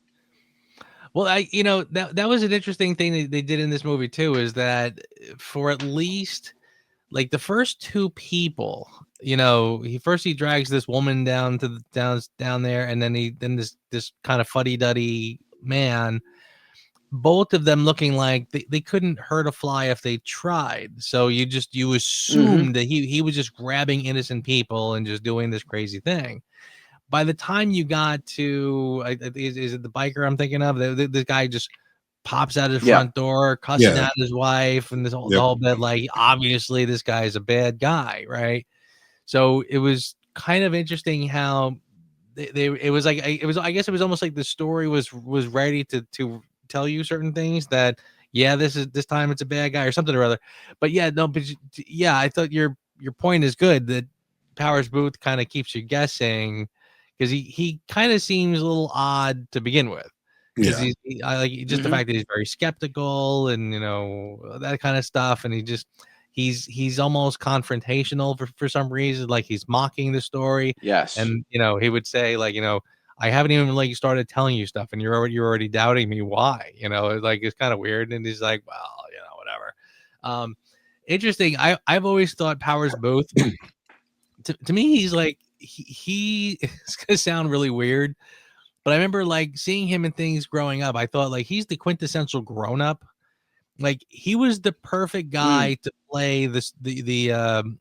Well, that was an interesting thing they did in this movie too, is that for at least like the first two people, he drags this woman down to the down there, and then this kind of fuddy-duddy man, both of them looking like they couldn't hurt a fly if they tried. So you assumed that he was just grabbing innocent people and just doing this crazy thing. By the time you got to, is it the biker I'm thinking of? The guy just pops out his Yeah. front door, cussing Yeah. out his wife, and the Yep. whole bit. Like, obviously, this guy is a bad guy, right? So it was kind of interesting how it was like I guess it was almost like the story was ready to tell you certain things that this time it's a bad guy or something or other. But yeah, I thought your point is good, that Powers Booth kind of keeps you guessing, because he kind of seems a little odd to begin with, because Yeah. I like just the fact that he's very skeptical and that kind of stuff, and he's almost confrontational for some reason, like he's mocking the story. Yes. And he would say, like, I haven't even like started telling you stuff and you're already doubting me. Why? Like, it's kind of weird. And he's like, well, whatever. Interesting. I've always thought Powers Booth, to me, he's like, he it's gonna sound really weird, but I remember like seeing him in things growing up. I thought like he's the quintessential grown up. Like, he was the perfect guy to play the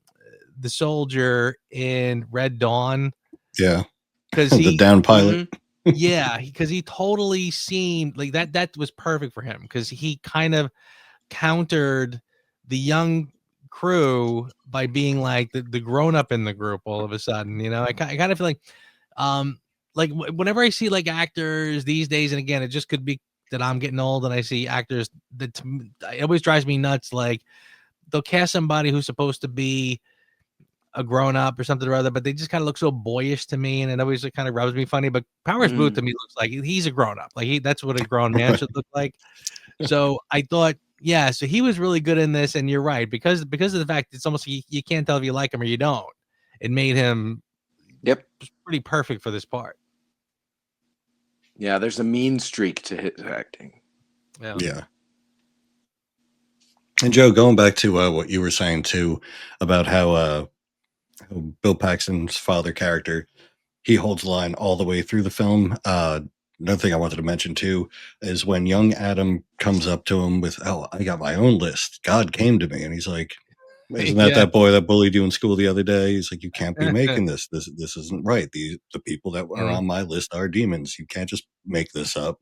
soldier in Red Dawn, Yeah. because The down pilot. yeah, because he totally seemed like that was perfect for him, because he kind of countered the young crew by being like the grown up in the group all of a sudden. I kind of feel like whenever I see like actors these days, and again, it just could be that I'm getting old and I see actors that it always drives me nuts. Like, they'll cast somebody who's supposed to be a grown up or something or other, but they just kind of look so boyish to me, and it always kind of rubs me funny. But Powers Booth to me looks like he's a grown up. Like, that's what a grown man should look like. So I thought, yeah, so he was really good in this, and you're right, because of the fact it's almost you can't tell if you like him or you don't. It made him pretty perfect for this part. Yeah, there's a mean streak to his acting. Yeah. And Joe, going back to what you were saying too about how Bill Paxton's father character, he holds the line all the way through the film. Another thing I wanted to mention too is when young Adam comes up to him with, "Oh, I got my own list. God came to me," and he's like, "Isn't that that boy that bullied you in school the other day?" He's like, "You can't be making this. This isn't right. The people that are on my list are demons. You can't just make this up."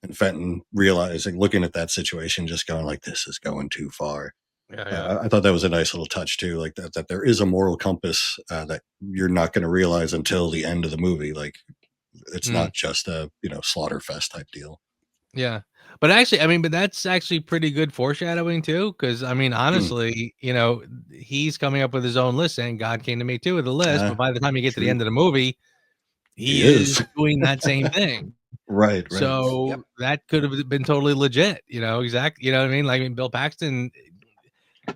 And Fenton realizing, looking at that situation, just going like, "This is going too far." I thought that was a nice little touch too, like that there is a moral compass that you're not going to realize until the end of the movie. Like, it's not just a slaughterfest type deal. Yeah. But actually, but that's actually pretty good foreshadowing too, because honestly, he's coming up with his own list, saying God came to me too with a list. But by the time you get to the end of the movie, he is doing that same thing. Right. So that could have been totally legit. Exactly. You know what I mean? Like, Bill Paxton.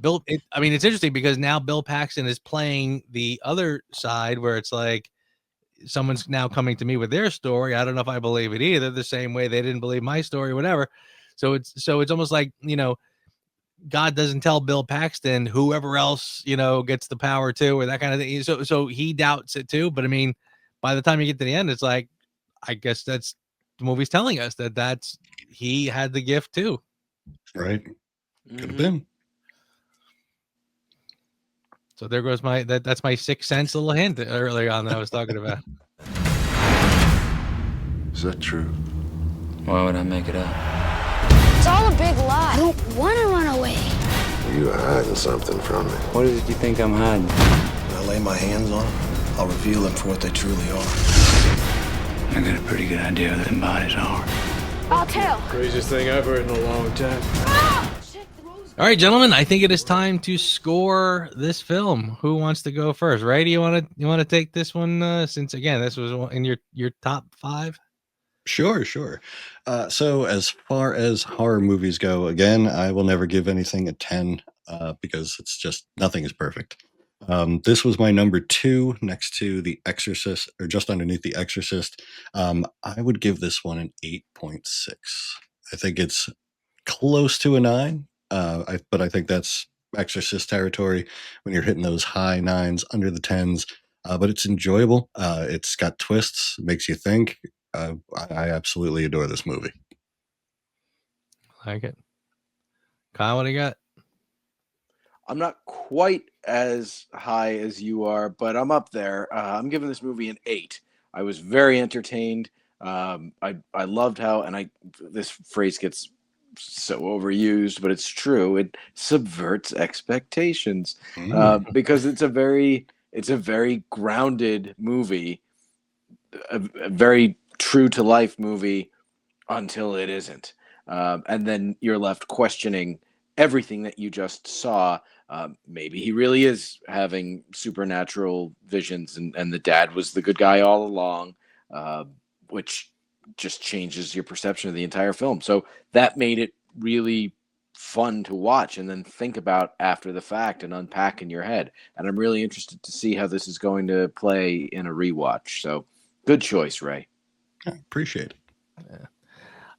It's interesting because now Bill Paxton is playing the other side, where it's like someone's now coming to me with their story. I don't know if I believe it either, the same way they didn't believe my story, whatever. So it's almost like, God doesn't tell Bill Paxton whoever else, gets the power too, or that kind of thing. So he doubts it too. But by the time you get to the end, it's like, I guess that's the movie's telling us that's he had the gift too. Right. Could have been. So there goes that's my 6 cents little hint earlier on that I was talking about. Is that true? Why would I make it up? It's all a big lie. I don't want to run away. You are hiding something from me. What is it you think I'm hiding? When I lay my hands on them, I'll reveal them for what they truly are. I got a pretty good idea what them bodies are. I'll tell. Craziest thing I've heard in a long time. All right, gentlemen, I think it is time to score this film. Who wants to go first? Ray, do you want to take this one? Since again, this was in your top 5. Sure. So as far as horror movies go, again, I will never give anything a 10 because it's just nothing is perfect. This was my number 2 next to The Exorcist, or just underneath The Exorcist. I would give this one an 8.6. I think it's close to a 9. But I think that's Exorcist territory when you're hitting those high 9s under the 10s. But it's enjoyable. It's got twists, makes you think. I absolutely adore this movie. like it. Kyle, what do you got? I'm not quite as high as you are, but I'm up there. I'm giving this movie an 8. I was very entertained. I loved how, and this phrase gets so overused, but it's true. It subverts expectations because it's a very grounded movie, a very true to life movie until it isn't, and then you're left questioning everything that you just saw. Maybe he really is having supernatural visions, and the dad was the good guy all along, which just changes your perception of the entire film. So that made it really fun to watch and then think about after the fact and unpack in your head. And I'm really interested to see how this is going to play in a rewatch. So good choice, Ray. I appreciate it.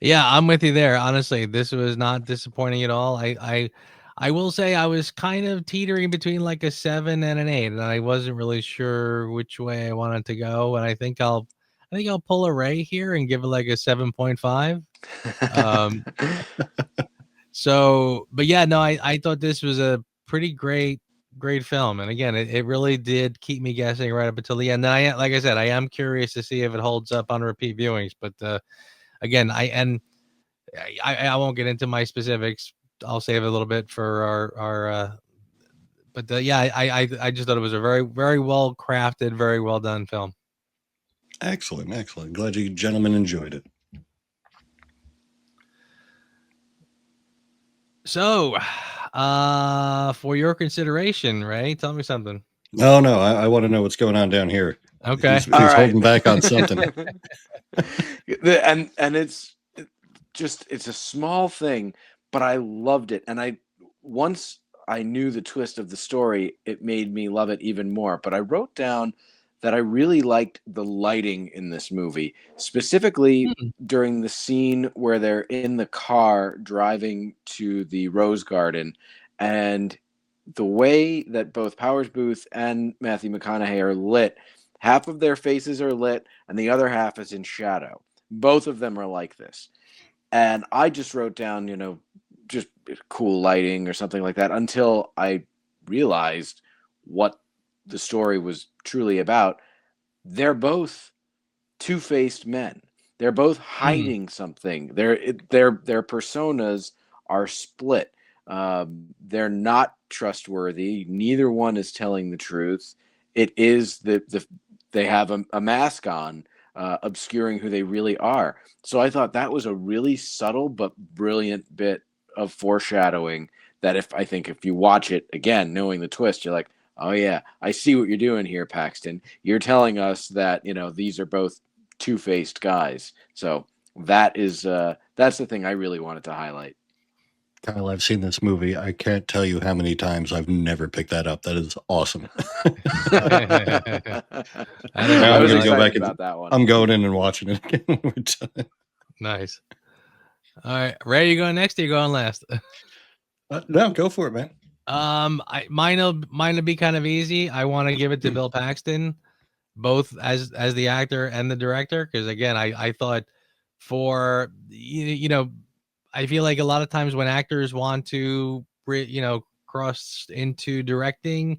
Yeah, I'm with you there. Honestly, this was not disappointing at all. I will say I was kind of teetering between like a 7 and an 8, and I wasn't really sure which way I wanted to go. And I think I'll pull a Ray here and give it like a 7.5. So, but yeah, no, I thought this was a pretty great film, and again, it really did keep me guessing right up until the end. And like I said, I am curious to see if it holds up on repeat viewings, but again, I won't get into my specifics. I'll save a little bit for our but yeah, I just thought it was a very, very well crafted, very well done film. Excellent. Glad you gentlemen enjoyed it. So, for your consideration, Ray, tell me something. No, I want to know what's going on down here. Okay. He's holding back on something. and it's a small thing, but I loved it. And once I knew the twist of the story, it made me love it even more. But I wrote down that I really liked the lighting in this movie, specifically during the scene where they're in the car driving to the Rose Garden, and the way that both Powers Booth and Matthew McConaughey are lit. Half of their faces are lit, and the other half is in shadow. Both of them are like this. And I just wrote down, just cool lighting or something like that until I realized what the story was truly about. They're both two-faced men. They're both hiding something. Their personas are split. They're not trustworthy. Neither one is telling the truth. It is they have a mask on, obscuring who they really are. So I thought that was a really subtle but brilliant bit of foreshadowing that if you watch it again, knowing the twist, you're like, oh yeah, I see what you're doing here, Paxton. You're telling us that, these are both two-faced guys. So that's the thing I really wanted to highlight. Kyle, I've seen this movie. I can't tell you how many times I've never picked that up. That is awesome. I was going to go back about that one. I'm going in and watching it again. Nice. All right, Ray, you going next or you going last? No, go for it, man. Mine'll be kind of easy. I want to give it to Bill Paxton, both as the actor and the director, because again, I thought for I feel like a lot of times when actors want to cross into directing,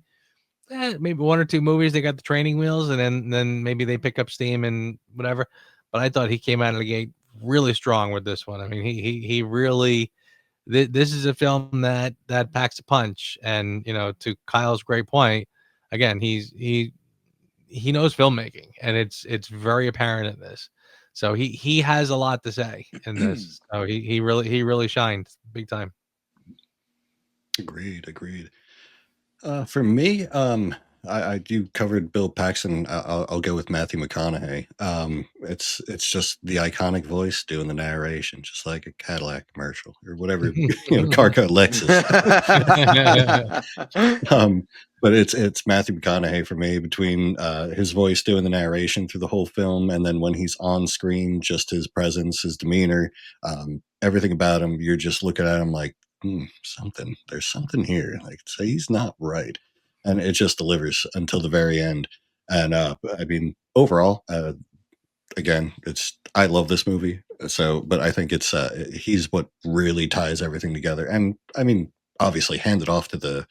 maybe 1 or 2 movies they got the training wheels, and then maybe they pick up steam and whatever. But I thought he came out of the gate really strong with this one. I mean, he really. This is a film that packs a punch, and to Kyle's great point, again, he knows filmmaking, and it's very apparent in this. So he has a lot to say in this. So he really shined big time. Agreed. For me, you covered Bill Paxton. I'll go with Matthew McConaughey. It's just the iconic voice doing the narration, just like a Cadillac commercial or whatever, car code Lexus. But it's Matthew McConaughey for me, between his voice doing the narration through the whole film, and then when he's on screen, just his presence, his demeanor, everything about him. You're just looking at him like there's something here. Like, say he's not right. And it just delivers until the very end. And I mean, overall, again, I love this movie. So, but I think it's he's what really ties everything together. And I mean, obviously, hand it off to the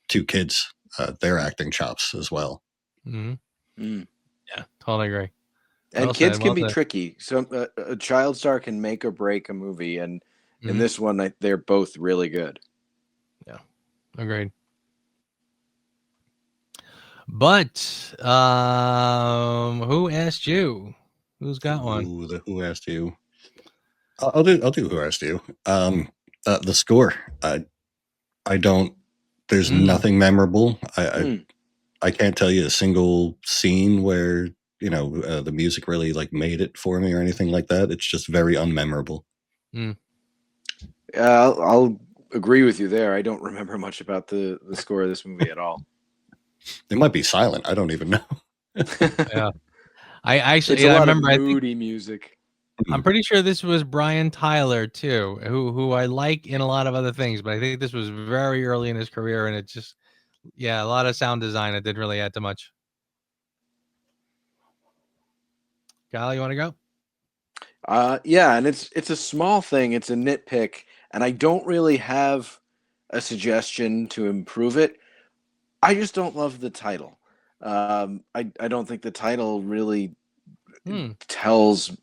two kids, their acting chops as well. Hmm. Mm. Yeah, totally agree. And Well kids said, can well be said. tricky. So a child star can make or break a movie, and in Mhm. this one, they're both really good. Yeah, agreed. But who asked you? Who's got one? Ooh, the Who Asked You? I'll do Who Asked You. The score. I don't. There's Mm. nothing memorable. Mm. I can't tell you a single scene where the music really like made it for me or anything like that. It's just very unmemorable. I'll agree with you there. I don't remember much about the score of this movie at all. It might be silent. I don't even know. Yeah, I actually, It's yeah, a I lot of remember. I think moody music. I'm pretty sure this was Brian Tyler too, who I like in a lot of other things, but I think this was very early in his career, and it just, yeah, a lot of sound design. It didn't really add too much. Kyle, you want to go? Yeah, and it's a small thing. It's a nitpick, and I don't really have a suggestion to improve it. I just don't love the title. I don't think the title really tells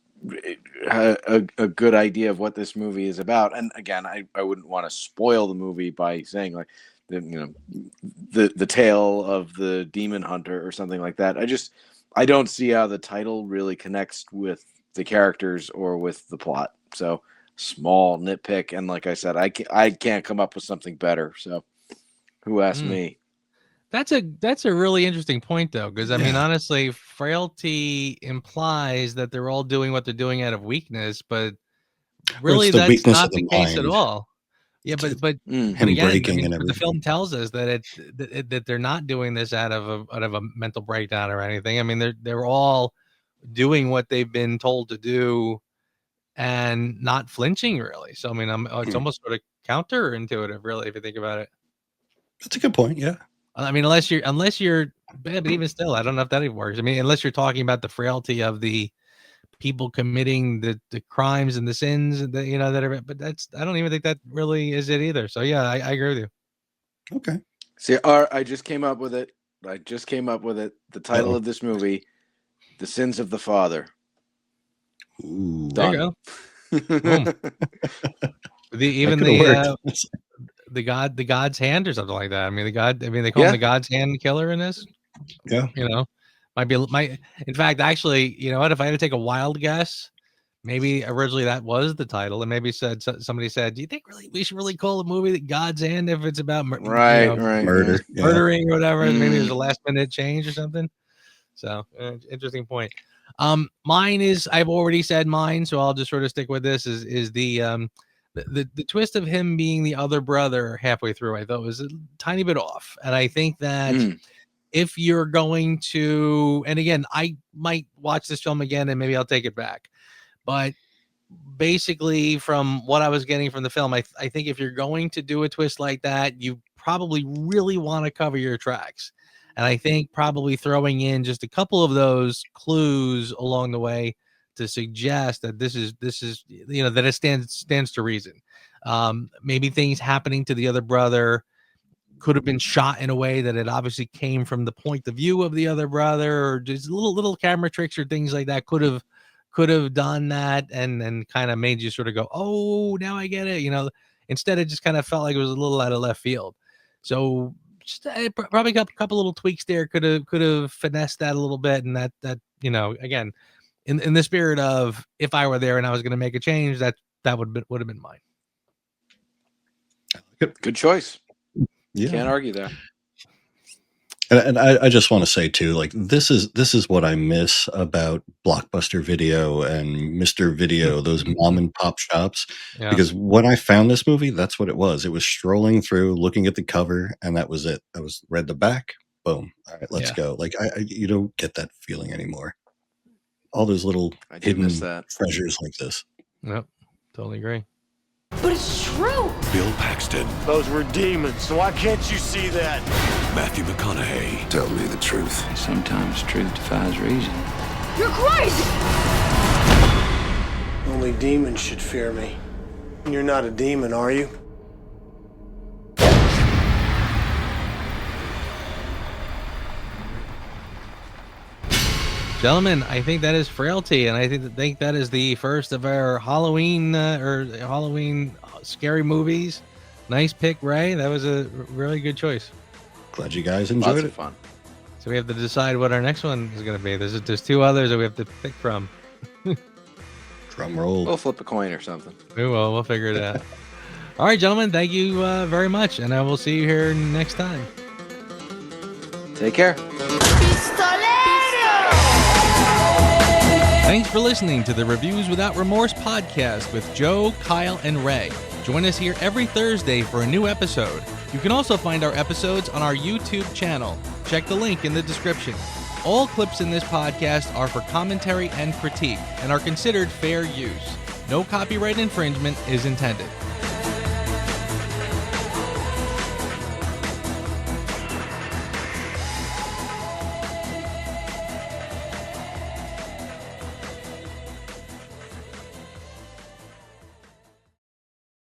a good idea of what this movie is about. And again, I wouldn't want to spoil the movie by saying like the tale of the demon hunter or something like that. I don't see how the title really connects with the characters or with the plot. So small nitpick, and like I said, I can't come up with something better. So who asked me? That's a really interesting point though, because I mean, honestly, Frailty implies that they're all doing what they're doing out of weakness, but really the that's weakness not of the the case at mind. all. Yeah, but Him again, I breaking mean, and but the everything. film tells us that that they're not doing this out of a mental breakdown or anything. I mean, they're all doing what they've been told to do and not flinching really. So I mean, it's almost sort of counterintuitive, really, if you think about it. That's a good point. Yeah. I mean, unless you're, but even still, I don't know if that even works. I mean, unless you're talking about the frailty of the people committing the crimes and the sins that that are, but I don't even think that really is it either. So yeah, I agree with you. Okay. See, I just came up with it. The title of this movie, "The Sins of the Father." Ooh. There you go. Boom. The God's hand or something like that. I mean, they call him the God's hand killer in this. Yeah. In fact, actually, you know what? If I had to take a wild guess, maybe originally that was the title, and maybe somebody said, "Do you think really we should really call the movie the God's Hand if it's about right, murder, murdering or whatever?" Maybe there's a last minute change or something. So interesting point. Mine is, I've already said mine, so I'll just sort of stick with this. Is the twist of him being the other brother halfway through, I thought was a tiny bit off, and I think that if you're going to, and again, I might watch this film again and maybe I'll take it back, but basically from what I was getting from the film, I think if you're going to do a twist like that, you probably really want to cover your tracks. And I think probably throwing in just a couple of those clues along the way to suggest that this is that it stands to reason. Maybe things happening to the other brother could have been shot in a way that it obviously came from the point of view of the other brother, or just little camera tricks or things like that could have done that and kind of made you sort of go, oh, now I get it. Instead it just kind of felt like it was a little out of left field. So just probably a couple little tweaks there could have finessed that a little bit, and that again, in the spirit of, if I were there and I was going to make a change, that would have been mine. Good choice. Yeah. Can't argue that. And I just want to say too, like this is what I miss about Blockbuster Video and Mr. Video, those mom and pop shops. Yeah. Because when I found this movie, that's what it was. It was strolling through, looking at the cover, and that was it. I read the back, boom. All right, let's go. Like you don't get that feeling anymore. All those little hidden treasures like this. Yep, totally agree. But it's true. Bill Paxton. Those were demons, so why can't you see that? Matthew McConaughey. Tell me the truth. Sometimes truth defies reason. You're crazy! Only demons should fear me. You're not a demon, are you? Gentlemen, I think that is Frailty, and I think that is the first of our Halloween Halloween scary movies. Nice pick, Ray. That was a really good choice. Glad you guys Lots enjoyed of it. fun. So we have to decide what our next one is going to be. There's two others that we have to pick from. Drum roll. We'll flip a coin or something. We will. We'll figure it out. All right, gentlemen. Thank you very much, and I will see you here next time. Take care. Thanks for listening to the Reviews Without Remorse podcast with Joe, Kyle, and Ray. Join us here every Thursday for a new episode. You can also find our episodes on our YouTube channel. Check the link in the description. All clips in this podcast are for commentary and critique and are considered fair use. No copyright infringement is intended.